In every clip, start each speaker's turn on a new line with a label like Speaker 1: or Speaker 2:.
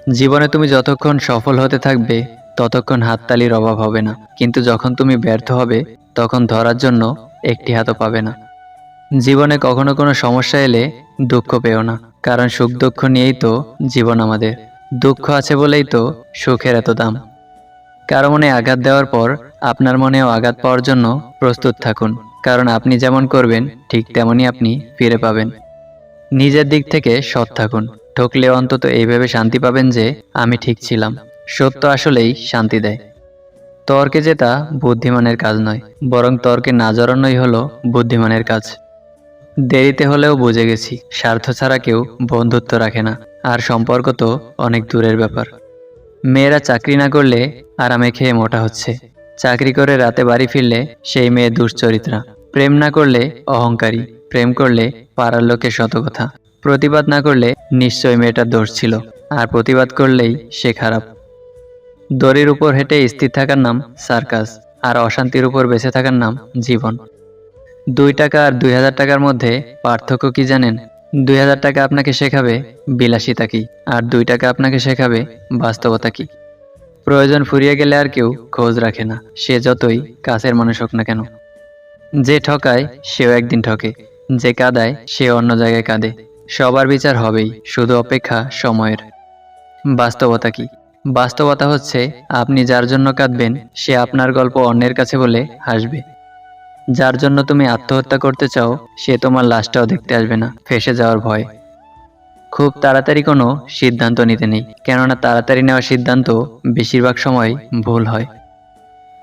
Speaker 1: জীবনে তুমি যতক্ষণ সফল হতে থাকবে ততক্ষণ হাততালির অভাব হবে না, কিন্তু যখন তুমি ব্যর্থ হবে তখন ধরার জন্য একটি হাতও পাবে না। জীবনে কখনো কোনো সমস্যা এলে দুঃখ পেও না, কারণ সুখ দুঃখ নিয়েই তো জীবন আমাদের। দুঃখ আছে বলেই তো সুখের এত দাম। কারো মনে আঘাত দেওয়ার পর আপনার মনেও আঘাত পাওয়ার জন্য প্রস্তুত থাকুন, কারণ আপনি যেমন করবেন ঠিক তেমনই আপনি ফিরে পাবেন। নিজের দিক থেকে সৎ থাকুন, ঠকলে অন্তত এইভাবে শান্তি পাবেন যে আমি ঠিক ছিলাম। সত্য আসলেই শান্তি দেয়। তর্কে জেতা বুদ্ধিমানের কাজ নয়, বরং তর্কে না জড়ানোই হলো বুদ্ধিমানের কাজ। দেরিতে হলেও বুঝে গেছি, স্বার্থ ছাড়া কেউ বন্ধুত্ব রাখে না, আর সম্পর্ক তো অনেক দূরের ব্যাপার। মেয়েরা চাকরি না করলে আরামে খেয়ে মোটা হচ্ছে, চাকরি করে রাতে বাড়ি ফিরলে সেই মেয়ে দুশ্চরিত্রা। প্রেম না করলে অহংকারী, প্রেম করলে পাড়ার লোকের শত কথা। প্রতিবাদ না করলে নিশ্চয় মেয়েটার দোষ ছিল, আর প্রতিবাদ করলেই সে খারাপ। দড়ির উপর হেঁটে স্থির থাকার নাম সার্কাস, আর অশান্তির উপর বেঁচে থাকার নাম জীবন। 2 টাকা আর 2000 টাকার মধ্যে পার্থক্য কি জানেন? 2000 টাকা আপনাকে শেখাবে বিলাসিতা কি, আর 2 টাকা আপনাকে শেখাবে বাস্তবতা কি। প্রয়োজন ফুরিয়ে গেলে আর কেউ খোঁজ রাখে না, সে যতই কাছের মানুষ হোক না কেন। যে ঠকায় সেও একদিন ঠকে, যে কাঁদায় সে অন্য জায়গায় কাঁদে। সবার বিচার হবেই, শুধু অপেক্ষা সময়ের। বাস্তবতা কি? বাস্তবতা হচ্ছে আপনি যার জন্য কাঁদবেন সে আপনার গল্প অন্যের কাছে বলে হাসবে। যার জন্য তুমি আত্মহত্যা করতে চাও সে তোমার লাশটাও দেখতে আসবে না, ফেঁসে যাওয়ার ভয়। খুব তাড়াতাড়ি কোনো সিদ্ধান্ত নিতে নেই, কেননা তাড়াতাড়ি নেওয়া সিদ্ধান্ত বেশিরভাগ সময় ভুল হয়।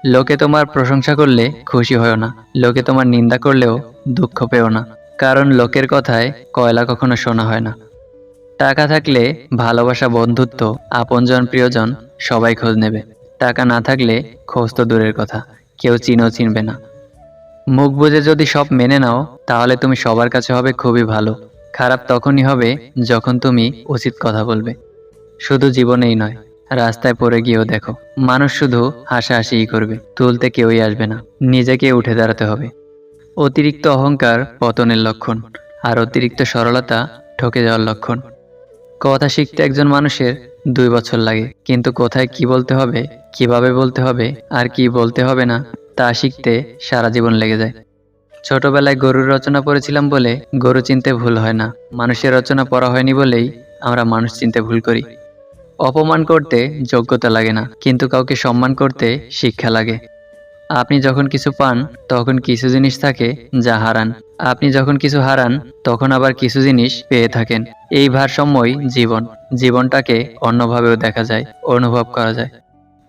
Speaker 1: লোকে তোমার প্রশংসা করলে খুশি হও না, লোকে তোমার নিন্দা করলেও দুঃখ পেও না, কারণ লোকের কথায় কয়লা কখনো শোনা হয় না। টাকা থাকলে ভালোবাসা, বন্ধুত্ব, আপনজন, প্রিয়জন সবাই খোঁজ নেবে। টাকা না থাকলে খোঁজ তো দূরের কথা, কেউ চিনেও চিনবে না। মুখ বুজে যদি সব মেনে নাও তাহলে তুমি সবার কাছে হবে খুবই ভালো। খারাপ তখনই হবে যখন তুমি উচিত কথা বলবে। শুধু জীবনেই নয়, রাস্তায় পড়ে গিয়েও দেখো, মানুষ শুধু হাসাহাসিই করবে, তুলতে কেউই আসবে না। নিজেকে উঠে দাঁড়াতে হবে। অতিরিক্ত অহংকার পতনের লক্ষণ, আর অতিরিক্ত সরলতা ঠকে যাওয়ার লক্ষণ। কথা শিখতে একজন মানুষের 2 বছর লাগে, কিন্তু কোথায় কি বলতে হবে, কিভাবে বলতে হবে, আর কি বলতে হবে না তা শিখতে সারা জীবন লেগে যায়। ছোটবেলায় গরুর রচনা পড়েছিলাম বলে গরু চিনতে ভুল হয় না, মানুষের রচনা পড়া হয়নি বলেই আমরা মানুষ চিনতে ভুল করি। অপমান করতে যোগ্যতা লাগে না, কিন্তু কাউকে সম্মান করতে শিক্ষা লাগে। আপনি যখন কিছু পান তখন কিছু জিনিস থাকে যা হারান, আপনি যখন কিছু হারান তখন আবার কিছু জিনিস পেয়ে থাকেন। এই ভারসাম্যই জীবন। জীবনটাকে অন্যভাবেও দেখা যায়, অনুভব করা যায়।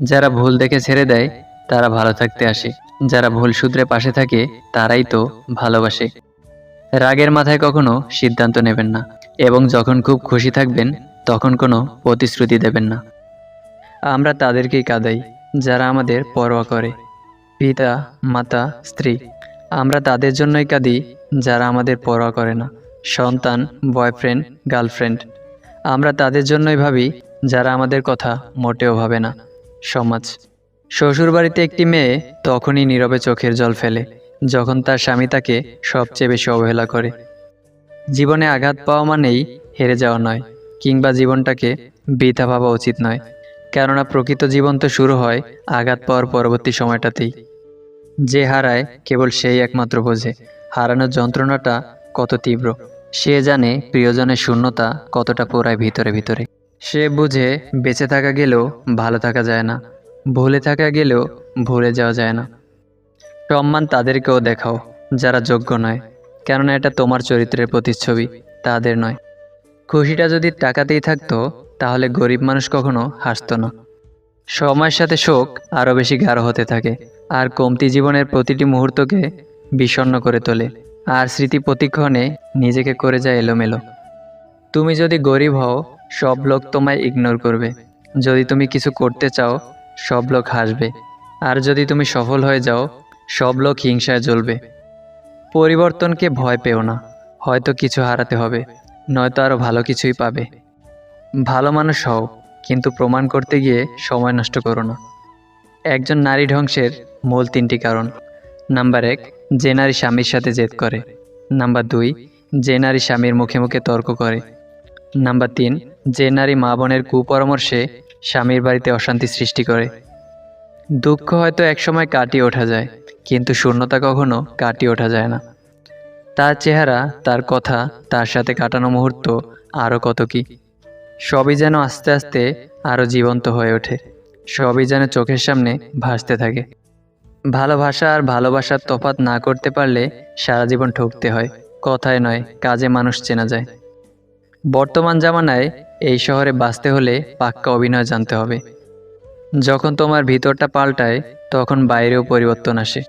Speaker 1: যারা ভুল দেখে ছেড়ে দেয় তারা ভালো থাকতে আসে, যারা ভুল শুধরে পাশে থাকে তারাই তো ভালোবাসে। রাগের মাথায় কখনো সিদ্ধান্ত নেবেন না, এবং যখন খুব খুশি থাকবেন তখন কোনো প্রতিশ্রুতি দেবেন না। আমরা তাদেরকেই কাঁদাই যারা আমাদের পরোয়া করে, পিতা, মাতা, স্ত্রী। আমরা তাদের জন্যই কাঁদি যারা আমাদের পরোয়া করে না, সন্তান, বয়ফ্রেন্ড, গার্লফ্রেন্ড। আমরা তাদের জন্যই ভাবি যারা আমাদের কথা মোটেও ভাবে না, সমাজ। শ্বশুরবাড়িতে একটি মেয়ে তখনই নীরবে চোখের জল ফেলে যখন তার স্বামী তাকে সবচেয়ে বেশি অবহেলা করে। জীবনে আঘাত পাওয়া মানেই হেরে যাওয়া নয়, কিংবা জীবনটাকে বৃথা ভাবা উচিত নয়, কেননা প্রকৃত জীবন তো শুরু হয় আঘাত পাওয়ার পরবর্তী সময়টাতেই। যে হারায় কেবল সেই একমাত্র বোঝে হারানোর যন্ত্রণাটা কত তীব্র। সে জানে প্রিয়জনের শূন্যতা কতটা পোড়ায় ভিতরে ভিতরে। সে বুঝে বেঁচে থাকা গেলেও ভালো থাকা যায় না, ভুলে থাকা গেলেও ভুলে যাওয়া যায় না। সম্মান তাদেরকেও দেখাও যারা যোগ্য নয়, কেননা এটা তোমার চরিত্রের প্রতিচ্ছবি, তাদের নয়। খুশিটা যদি টাকাতেই থাকতো তাহলে গরিব মানুষ কখনো হাসতো না। সময়ের সাথে শোক আরও বেশি গাঢ় হতে থাকে, আর কমতি জীবনের প্রতিটি মুহূর্তকে বিষণ্ণ করে তোলে, আর স্মৃতি প্রতিক্ষণে নিজেকে করে যায় এলোমেলো। তুমি যদি গরিব হও সব লোক তোমায় ইগনোর করবে, যদি তুমি কিছু করতে চাও সব লোক হাসবে, আর যদি তুমি সফল হয়ে যাও সব লোক হিংসায় জ্বলবে। পরিবর্তনকে ভয় পেও না, হয়তো কিছু হারাতে হবে, নয়তো আরও ভালো কিছুই পাবে। ভালো মানুষ হও, কিন্তু প্রমাণ করতে গিয়ে সময় নষ্ট করো না। একজন নারী ধ্বংসের মূল 3টি কারণ। নাম্বার 1, যে নারী স্বামীর সাথে জেদ করে। নাম্বার 2, যে নারী স্বামীর মুখে মুখে তর্ক করে। নাম্বার 3, যে নারী মা বোনের কুপরামর্শে স্বামীর বাড়িতে অশান্তি সৃষ্টি করে। দুঃখ হয়তো একসময় কাটিয়ে ওঠা যায়, কিন্তু শূন্যতা কখনো কাটিয়ে ওঠা যায় না। তার চেহারা, তার কথা, তার সাথে কাটানো মুহূর্ত, আরও কত কি, সবই যেন আস্তে আস্তে আরও জীবন্ত হয়ে ওঠে। সবই যেন চোখের সামনে ভাসতে থাকে। ভালোবাসা আর ভালোবাসার তফাৎ না করতে পারলে সারা জীবন ঠকতে হয়। কথায় নয়, কাজে মানুষ চেনা যায়। বর্তমান জামানায় এই শহরে বাঁচতে হলে পাক্কা অভিনয় জানতে হবে। যখন তোমার ভিতরটা পাল্টায়, তখন বাইরেও পরিবর্তন আসে।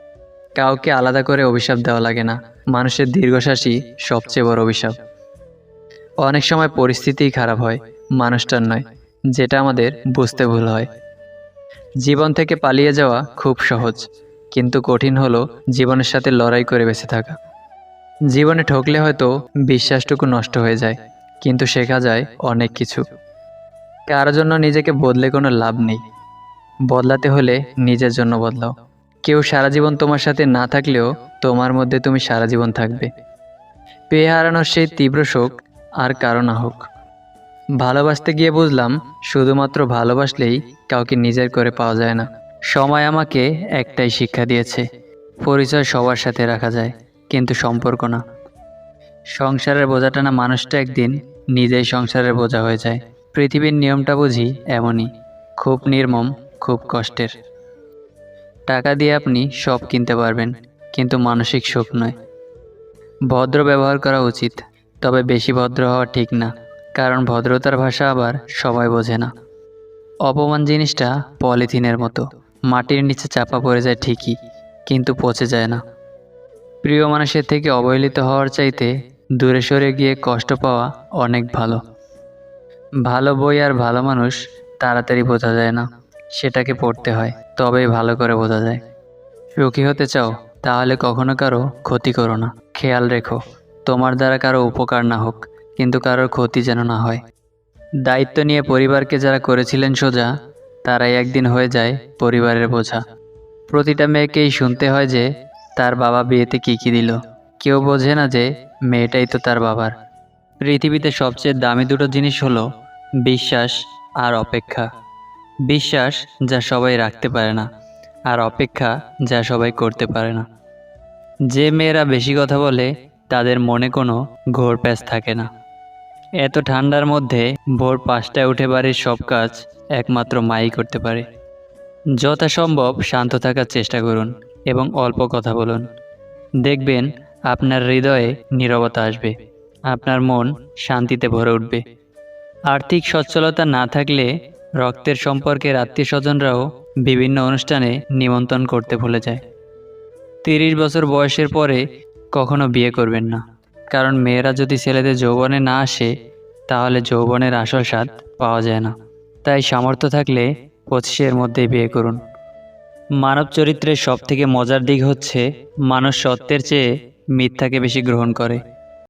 Speaker 1: কাউকে আলাদা করে অভিশাপ দেওয়া লাগে না। মানুষের দীর্ঘশ্বাসই সবচেয়ে বড় অভিশাপ। অনেক সময় পরিস্থিতিই খারাপ হয়, মানুষটার নয়, যেটা আমাদের বুঝতে ভুল হয়। জীবন থেকে পালিয়ে যাওয়া খুব সহজ, কিন্তু কঠিন হলো জীবনের সাথে লড়াই করে বেঁচে থাকা। জীবনে ঠকলে হয়তো বিশ্বাসটুকু নষ্ট হয়ে যায়, কিন্তু শেখা যায় অনেক কিছু। কারোর জন্য নিজেকে বদলে কোনো লাভ নেই। বদলাতে হলে নিজের জন্য বদলাও। কেউ সারা জীবন তোমার সাথে না থাকলেও তোমার মধ্যে তুমি সারা জীবন থাকবে। পেয়ে হারানোর সেই তীব্র শোক আর কারো না হোক। ভালোবাসতে গিয়ে বুঝলাম, শুধুমাত্র ভালোবাসলেই কাউকে নিজের করে পাওয়া যায় না। সময় আমাকে একটাই শিক্ষা দিয়েছে, পরিচয় সবার সাথে রাখা যায়, কিন্তু সম্পর্ক না। সংসারের বোঝাটা না মানুষটা একদিন নিজেই সংসারের বোঝা হয়ে যায়। পৃথিবীর নিয়মটা বুঝি এমনই, খুব নির্মম, খুব কষ্টের। টাকা দিয়ে আপনি সব কিনতে পারবেন, কিন্তু মানসিক সুখ নয়। ভদ্র ব্যবহার করা উচিত, তবে বেশি ভদ্র হওয়া ঠিক না, কারণ ভদ্রতার ভাষা আবার সবাই বোঝে না। অপমান জিনিসটা পলিথিনের মতো, মাটির নিচে চাপা পড়ে যায় ঠিকই, কিন্তু পচে যায় না। প্রিয় মানুষের থেকে অবহেলিত হওয়ার চাইতে দূরে সরে গিয়ে কষ্ট পাওয়া অনেক ভালো। ভালো বই আর ভালো মানুষ তাড়াতাড়ি বোঝা যায় না, সেটাকে পড়তে হয়, তবেই ভালো করে বোঝা যায়। সুখী হতে চাও, তাহলে কখনো কারো ক্ষতি করো না। খেয়াল রেখো, তোমার দ্বারা কারো উপকার না হোক, কিন্তু কারোর ক্ষতি যেন না হয়। দায়িত্ব নিয়ে পরিবারকে যারা করেছিলেন সোজা, তারাই একদিন হয়ে যায় পরিবারের বোঝা। প্রতিটা মেয়েকেই শুনতে হয় যে তার বাবা বিয়েতে কী দিল। কেউ বোঝে না যে মেয়েটাই তো তার বাবার। পৃথিবীতে সবচেয়ে দামি দুটো জিনিস হলো বিশ্বাস আর অপেক্ষা। বিশ্বাস যা সবাই রাখতে পারে না, আর অপেক্ষা যা সবাই করতে পারে না। যে মেয়েরা বেশি কথা বলে, তাদের মনে কোনো ঘোর-প্যাঁচ থাকে না। এত ঠান্ডার মধ্যে ভোর 5টায় উঠে বাড়ির সব কাজ একমাত্র মাই করতে পারে। যথাসম্ভব শান্ত থাকার চেষ্টা করুন এবং অল্প কথা বলুন। দেখবেন আপনার হৃদয়ে নীরবতা আসবে, আপনার মন শান্তিতে ভরে উঠবে। আর্থিক সচ্ছলতা না থাকলে রক্তের সম্পর্কের আত্মীয়স্বজনরাও বিভিন্ন অনুষ্ঠানে নিমন্ত্রণ করতে ভুলে যায়। 30 বছর বয়সের পরে কখনো বিয়ে করবেন না, কারণ মেয়েরা যদি ছেলেদের যৌবনে না আসে, তাহলে যৌবনের আসল স্বাদ পাওয়া যায় না। তাই সামর্থ্য থাকলে 25-এর মধ্যেই বিয়ে করুন। মানব চরিত্রের সবথেকে মজার দিক হচ্ছে, মানুষ সত্যের চেয়ে মিথ্যাকে বেশি গ্রহণ করে।